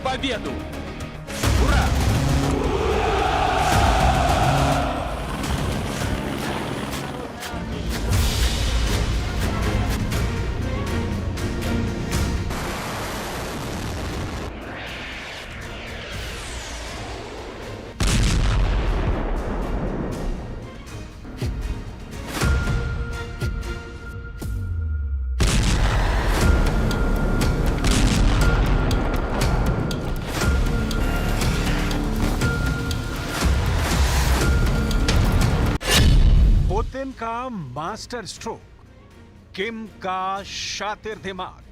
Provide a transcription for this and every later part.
победу! Ура! Putin का master stroke, किम का शातिर दिमाग।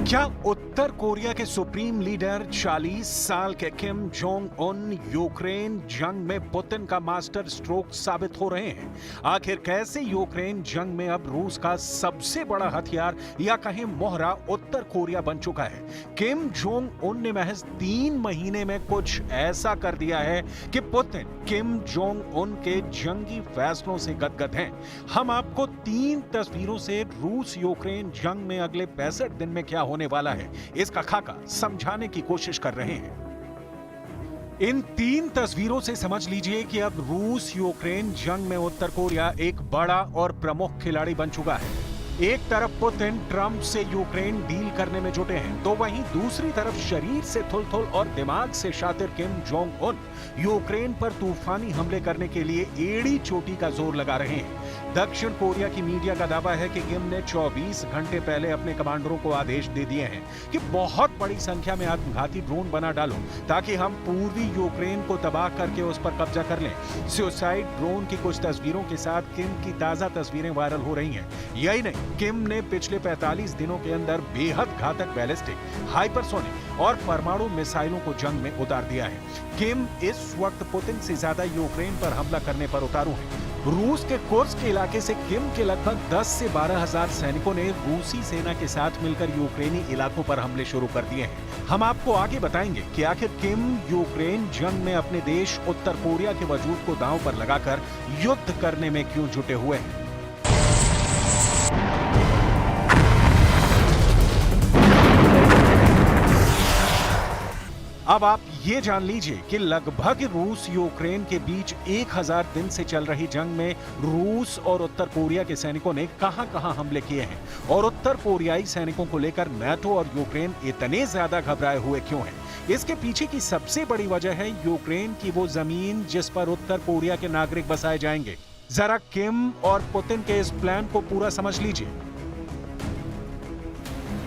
क्या उत्तर कोरिया के सुप्रीम लीडर 40 साल के किम जोंग उन यूक्रेन जंग में पुतिन का मास्टर स्ट्रोक साबित हो रहे हैं? आखिर कैसे यूक्रेन जंग में अब रूस का सबसे बड़ा हथियार या कहें मोहरा उत्तर कोरिया बन चुका है? किम जोंग उन ने महज 3 महीने में कुछ ऐसा कर दिया है कि पुतिन किम जोंग उन के जंगी फैसलों से गदगद हैं। हम आपको 3 तस्वीरों से रूस यूक्रेन जंग में अगले 65 दिन में क्या होने वाला है इसका खाका समझाने की कोशिश कर रहे हैं। इन 3 तस्वीरों से समझ लीजिए कि अब रूस यूक्रेन जंग में उत्तर कोरिया एक बड़ा और प्रमुख खिलाड़ी बन चुका है। एक तरफ पुतिन ट्रंप से यूक्रेन डील करने में जुटे हैं, तो वहीं दूसरी तरफ शरीर से थुल-थुल और दिमाग से शातिर किम जोंग उन यूक्रेन पर तूफानी हमले करने के लिए एड़ी चोटी का जोर लगा रहे हैं। दक्षिण कोरिया की मीडिया का दावा है कि किम ने 24 घंटे पहले अपने कमांडरों को आदेश दे दिए हैं कि बहुत बड़ी संख्या में आत्मघाती ड्रोन बना डालो ताकि हम पूर्वी यूक्रेन को तबाह करके उस पर कब्जा कर लें। सुसाइड ड्रोन की कुछ तस्वीरों के साथ किम की ताजा तस्वीरें वायरल हो रही हैं। यही नहीं, किम ने पिछले 45 दिनों के अंदर बेहद घातक बैलिस्टिक, हाइपरसोनिक और परमाणु मिसाइलों को जंग में उतार दिया है। किम इस वक्त पुतिन से ज्यादा यूक्रेन पर हमला करने पर उतारू हैं। रूस के कुर्स्क के इलाके से किम के लगभग 10 से 12 हजार सैनिकों ने रूसी सेना के साथ मिलकर यूक्रेनी इलाकों पर हमले शुरू कर दिए हैं। हम आपको आगे बताएंगे कि आखिर किम यूक्रेन जंग में अपने देश उत्तर कोरिया के वजूद को दांव पर लगाकर युद्ध करने में क्यों जुटे हुए हैं। अब आप ये जान लीजिए कि लगभग रूस यूक्रेन के बीच 1000 दिन से चल रही जंग में रूस और उत्तर कोरिया के सैनिकों ने कहां-कहां हमले किए हैं और उत्तर कोरियाई सैनिकों को लेकर नाटो और यूक्रेन इतने ज्यादा घबराए हुए क्यों हैं। इसके पीछे की सबसे बड़ी वजह है यूक्रेन की वो जमीन जिस पर उत्तर कोरिया के नागरिक बसाए जाएंगे। जरा किम और पुतिन के इस प्लान को पूरा समझ लीजिए।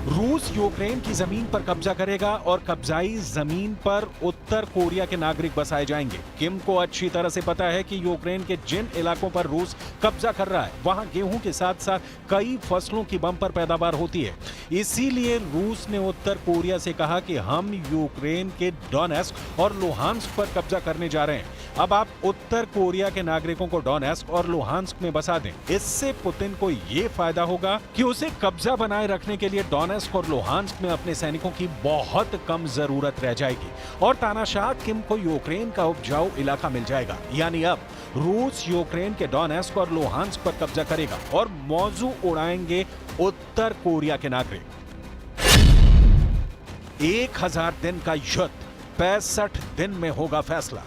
रूस यूक्रेन की जमीन पर कब्जा करेगा और कब्जाई जमीन पर उत्तर कोरिया के नागरिक बसाए जाएंगे। किम को अच्छी तरह से पता है कि यूक्रेन के जिन इलाकों पर रूस कब्जा कर रहा है वहां गेहूं के साथ साथ कई फसलों की बम्पर पैदावार होती है। इसीलिए रूस ने उत्तर कोरिया से कहा कि हम यूक्रेन के डोनेस्क और लुहांस्क पर कब्जा करने जा रहे हैं। अब आप उत्तर कोरिया के नागरिकों को डोनेस्क और लुहांस्क में बसा दें। इससे पुतिन को यह फायदा होगा कि उसे कब्जा बनाए रखने के लिए डोनेस्क और लुहांस्क में अपने सैनिकों की बहुत कम जरूरत रह जाएगी और तानाशाह किम को यूक्रेन का उपजाऊ इलाका मिल जाएगा। यानी अब रूस यूक्रेन के डोनेस्क और लुहांस्क पर कब्जा करेगा और मौजू उड़ाएंगे उत्तर कोरिया के नागरिक। 1000 दिन का युद्ध 65 दिन में होगा फैसला।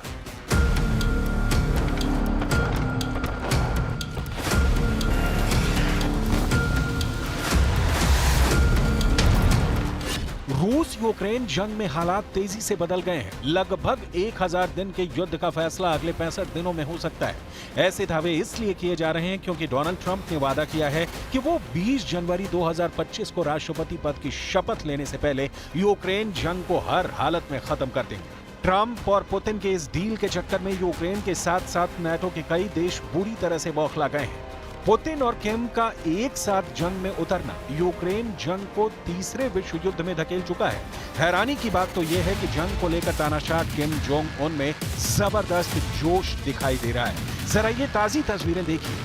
रूस यूक्रेन जंग में हालात तेजी से बदल गए हैं। लगभग 1000 दिन के युद्ध का फैसला अगले 65 दिनों में हो सकता है। ऐसे दावे इसलिए किए जा रहे हैं क्योंकि डोनाल्ड ट्रंप ने वादा किया है कि वो 20 जनवरी 2025 को राष्ट्रपति पद की शपथ लेने से पहले यूक्रेन जंग को हर हालत में खत्म कर देंगे। ट्रंप और पुतिन के इस डील के चक्कर में यूक्रेन के साथ साथ नाटो के कई देश बुरी तरह से बौखला गए हैं। पुतिन और किम का एक साथ जंग में उतरना यूक्रेन जंग को तीसरे विश्व युद्ध में धकेल चुका है। हैरानी की बात तो यह है कि जंग को लेकर तानाशाह किम जोंग उन में जबरदस्त जोश दिखाई दे रहा है। जरा ये ताजी तस्वीरें देखिए।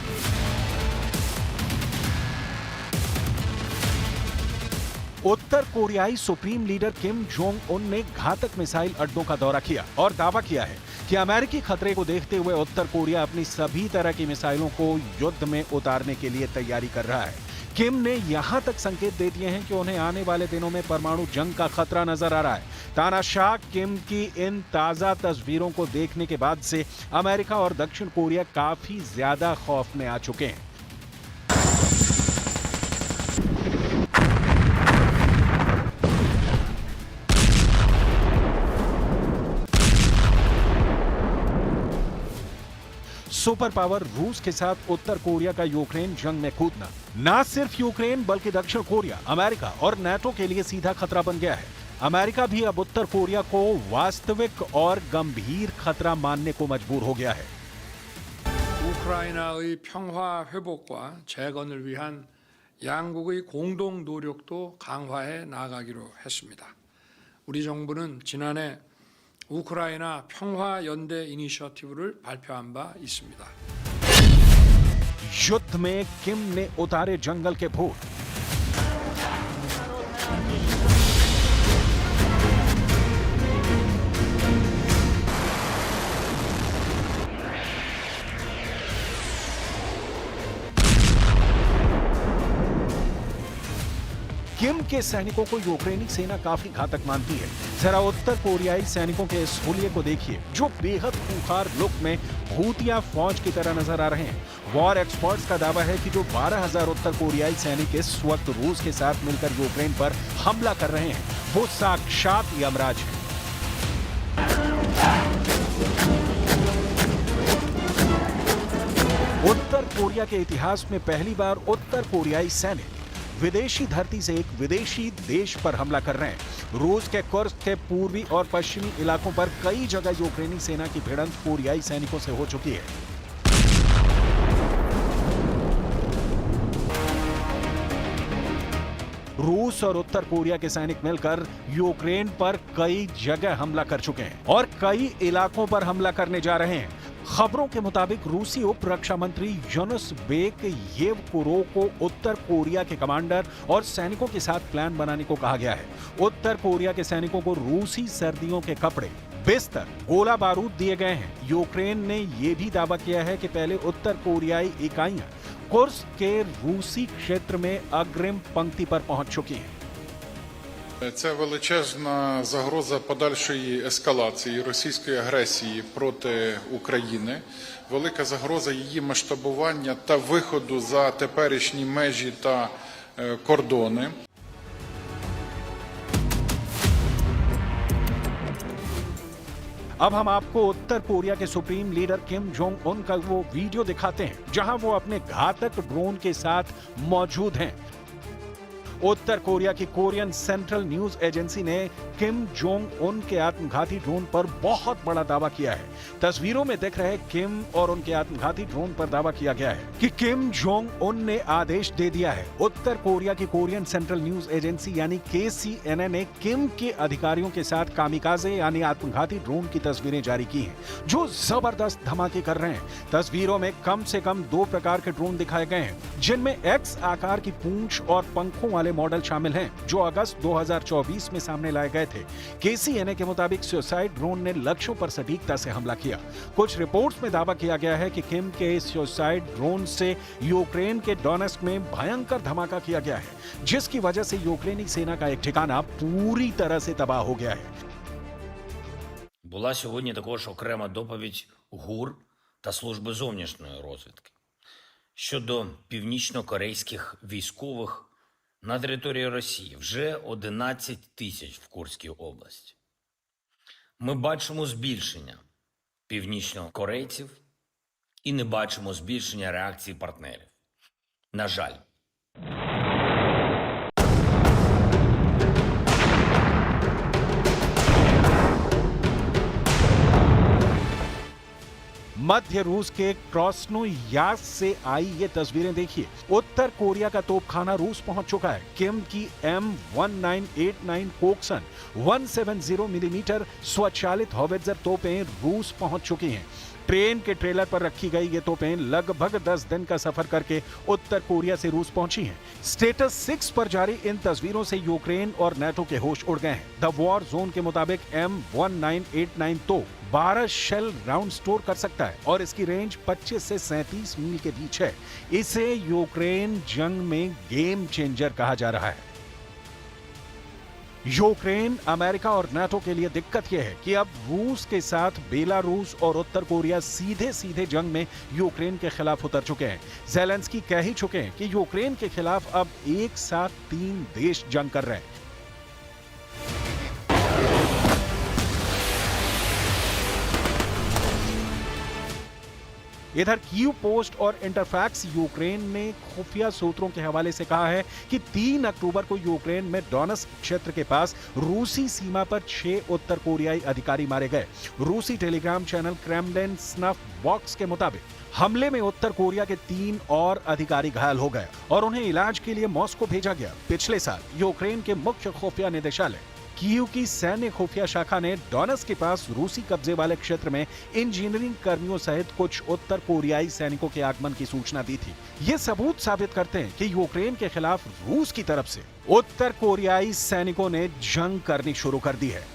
उत्तर कोरियाई supreme leader Kim Jong Un ने घातक मिसाइल अड्डों का दौरा किया और दावा किया है कि अमेरिकी खतरे को देखते हुए उत्तर कोरिया अपनी सभी तरह की मिसाइलों को युद्ध में उतारने के लिए तैयारी कर रहा है। किम ने यहां तक संकेत दे दिए हैं कि उन्हें आने वाले दिनों में परमाणु जंग का खतरा नजर आ रहा है। तानाशाह किम की इन ताजा तस्वीरों को देखने के बाद से अमेरिका और दक्षिण कोरिया काफी ज्यादा खौफ में आ चुके हैं। सुपर पावर रूस के साथ उत्तर कोरिया का यूक्रेन जंग में कूदना न सिर्फ यूक्रेन बल्कि दक्षिण कोरिया, अमेरिका और नाटो के लिए सीधा खतरा बन गया है। अमेरिका भी अब उत्तर कोरिया को वास्तविक और गंभीर खतरा मानने को मजबूर हो गया है। 우크라이나의 평화 회복과 재건을 위한 양국의 공동 노력도 강화해 나가기로 했습니다. 우리 정부는 지난해 우크라이나 평화 연대 이니셔티브를 발표한 바 있습니다. युद्ध में किम ने उतारे जंगल के भूत। किम के सैनिकों को यूक्रेनी सेना काफी घातक मानती है। जरा उत्तर कोरियाई सैनिकों के इस हुलिये को देखिए, जो बेहद खूंखार लुक में भूतिया फौज की तरह नजर आ रहे हैं। वॉर एक्सपर्ट्स का दावा है कि जो 12,000 उत्तर कोरियाई सैनिक इस वक्त रूस के साथ मिलकर यूक्रेन पर हमला कर रहे हैं, वो साक्षात यमराज हैं। उत्तर कोरिया के इतिहास में पहली बार उत्तर कोरियाई सैनिक विदेशी धरती से एक विदेशी देश पर हमला कर रहे हैं। रूस के कुर्स्क के पूर्वी और पश्चिमी इलाकों पर कई जगह यूक्रेनी सेना की भिड़ंत कोरियाई सैनिकों से हो चुकी है। रूस और उत्तर कोरिया के सैनिक मिलकर यूक्रेन पर कई जगह हमला कर चुके हैं और कई इलाकों पर हमला करने जा रहे हैं। खबरों के मुताबिक रूसी उप रक्षा मंत्री यनुस येवकुरोव को उत्तर कोरिया के कमांडर और सैनिकों के साथ प्लान बनाने को कहा गया है। उत्तर कोरिया के सैनिकों को रूसी सर्दियों के कपड़े, बिस्तर, गोला बारूद दिए गए हैं। यूक्रेन ने यह भी दावा किया है कि पहले उत्तर कोरियाई इकाइयां कुर्स्क के रूसी क्षेत्र में अग्रिम पंक्ति पर पहुंच चुकी हैं। Це величезна загроза подальшої ескалації російської агресії проти України, велика загроза її масштабування та виходу за теперішні межі та кордони. अब हम आपको उत्तर कोरिया के supreme leader Kim Jong Un का वो वीडियो दिखाते हैं जहां वो अपने घातक ड्रोन के साथ मौजूद हैं। उत्तर कोरिया की कोरियन सेंट्रल न्यूज एजेंसी ने किम जोंग उन के आत्मघाती ड्रोन पर बहुत बड़ा दावा किया है। तस्वीरों में दिख रहे किम और उनके आत्मघाती ड्रोन पर दावा किया गया है कि किम जोंग उन ने आदेश दे दिया है। उत्तर कोरिया की कोरियन सेंट्रल न्यूज एजेंसी यानी KCNA ने किम के अधिकारियों के साथ कामिकाजे यानी आत्मघाती ड्रोन की तस्वीरें जारी की हैं, जो जबरदस्त धमाके कर रहे हैं। तस्वीरों में कम से कम 2 प्रकार के ड्रोन दिखाए गए हैं, जिनमें X आकार की पूंछ और पंखों वाले मॉडल शामिल हैं, जो अगस्त 2024 में सामने लाए गए थे। KCNA के मुताबिक सुसाइड ड्रोन ने लक्ष्यों पर सटीकता से हमला किया। कुछ रिपोर्ट्स में दावा किया गया है कि किम के इस सुसाइड ड्रोन से यूक्रेन के डोनेस्क में भयंकर धमाका किया गया है, जिसकी वजह से यूक्रेनी सेना का एक ठिकाना पूरी तरह से तबाह हो गया है। Була сьогодні також окрема доповідь ГУР та Служби зовнішньої розвідки щодо північно-корейських військових на території Росії. Вже 11 тисяч в Курській області. Ми бачимо збільшення північно-корейців і не бачимо збільшення реакції партнерів. На жаль. मध्य रूस के क्रोस्नोयार्स्क से आई ये तस्वीरें देखिए। उत्तर कोरिया का तोपखाना रूस पहुंच चुका है। किम की M1989 कोक्सन 170 मिलीमीटर स्वचालित हॉवित्जर तोपें रूस पहुंच चुकी हैं। ट्रेन के ट्रेलर पर रखी गई ये तोपें लगभग 10 दिन का सफर करके उत्तर कोरिया से रूस पहुंची हैं। स्टेटस 6 पर जारी इन तस्वीरों से यूक्रेन और नाटो के होश उड़ गए हैं। द वॉर जोन के मुताबिक M1989 तो 12 शेल राउंड स्टोर कर सकता है और इसकी रेंज 25 से 37 मील के बीच है। इसे यूक्रेन जंग में गेम चेंजर कहा जा रहा है। यूक्रेन, अमेरिका और नाटो के लिए दिक्कत यह है कि अब रूस के साथ बेलारूस और उत्तर कोरिया सीधे सीधे जंग में यूक्रेन के खिलाफ उतर चुके हैं। ज़ेलेंस्की कह ही चुके हैं कि यूक्रेन के खिलाफ अब एक साथ 3 देश जंग कर रहे हैं। इधर कीव पोस्ट और इंटरफैक्स यूक्रेन ने खुफिया सूत्रों के हवाले से कहा है कि 3 अक्टूबर को यूक्रेन में डोनेत्स्क क्षेत्र के पास रूसी सीमा पर 6 उत्तर कोरियाई अधिकारी मारे गए। रूसी Telegram channel Kremlin snuff box के मुताबिक हमले में उत्तर कोरिया के 3 और अधिकारी घायल हो गए और उन्हें इलाज के लिए मॉस्को भेजा गया। पिछले साल यूक्रेन के मुख्य खुफिया निदेशालय कीव की सैन्य खुफिया शाखा ने डोनेत्स्क के पास रूसी कब्जे वाले क्षेत्र में इंजीनियरिंग कर्मियों सहित कुछ उत्तर कोरियाई सैनिकों के आगमन की सूचना दी थी। ये सबूत साबित करते हैं कि यूक्रेन के खिलाफ रूस की तरफ से उत्तर कोरियाई सैनिकों ने जंग करनी शुरू कर दी है।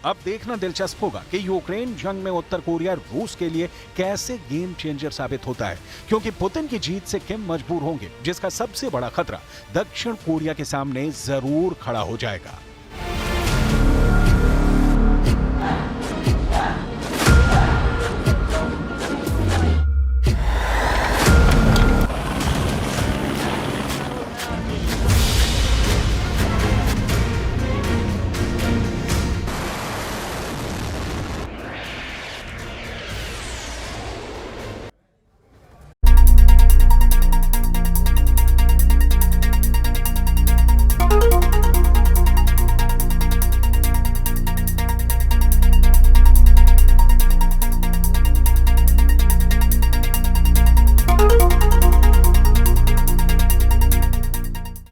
अब देखना दिलचस्प होगा कि यूक्रेन जंग में उत्तर कोरिया रूस के लिए कैसे गेम चेंजर साबित होता है, क्योंकि पुतिन की जीत से किम मजबूर होंगे, जिसका सबसे बड़ा खतरा दक्षिण कोरिया के सामने जरूर खड़ा हो जाएगा।